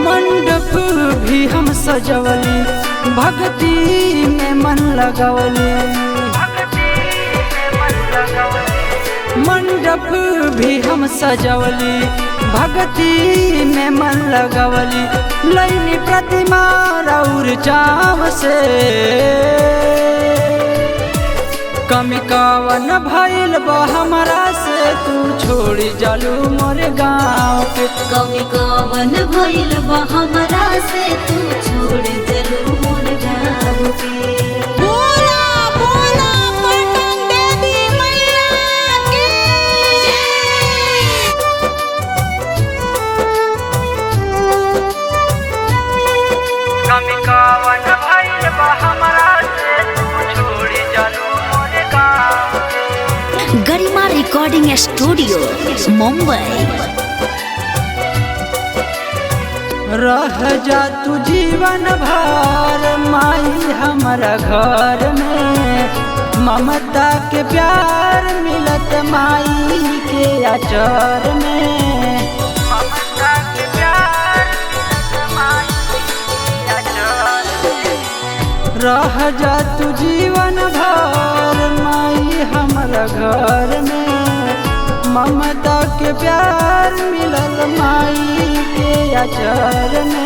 मंडप भी हम सजवली, भक्ति में मन लगवली। मंडप भी हम सजवली, भक्ति में मन लगवली। लैनी प्रतिमा और चाव से, कमी कवन भइल बा हमरा से, तू छोड़ी जालू मोर गाँव के। कमी कवन भइल बा हमरा से, तू छोड़ चलू मोर गाँव के। बोला बोला पटन देवी मैया की जय। कमी कवन भइल बा हमरा से, तू छोड़ी जालू मोर गाँव के। गरिमा रिकॉर्डिंग स्टूडियो मुंबई। रह जा तू जीवन भर माई हमारा घर में, ममता के प्यार मिलत माई के आचर में। ममता के प्यार मिलत माई के आचर में। रह जा तू जीवन भर माई हमारा घर में, ममता के प्यार मिलल माई के आचर में।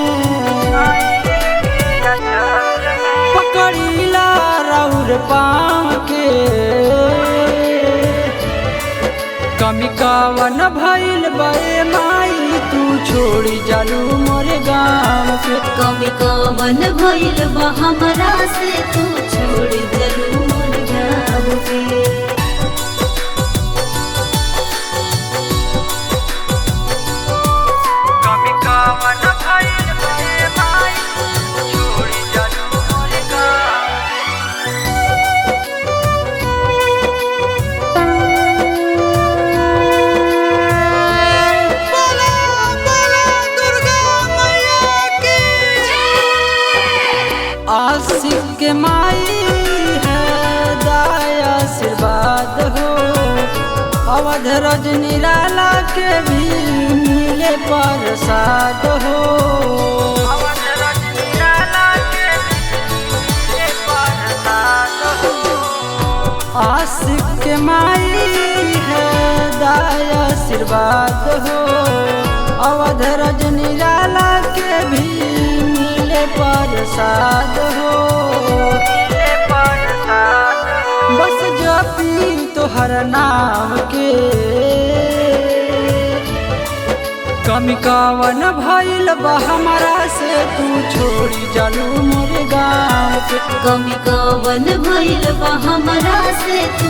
पकड़ीला राउर पाँव के, कमी कवन भइल बे माई, तू छोड़ी जालू मोरे गाँव के। कमी कवन भइल बा हमरा से, तू छोड़ चलू मोर गाँव के। आशिक के माई है दाया आशीर्वाद हो, अवध रजनी लाला के भी मिले प्रसाद हो। अवध रजनी लाला के भी मिले प्रसाद हो। आशिक के माई है दाया आशीर्वाद हो, अवध रजनी लाला के भी प्रसाद हो। बस जपी तोहर नाम के, कमी कवन भइल बा हमरा से, तू छोड़ी जालू मोर गाँव के। कमी कवन भइल बा हमरा से, तू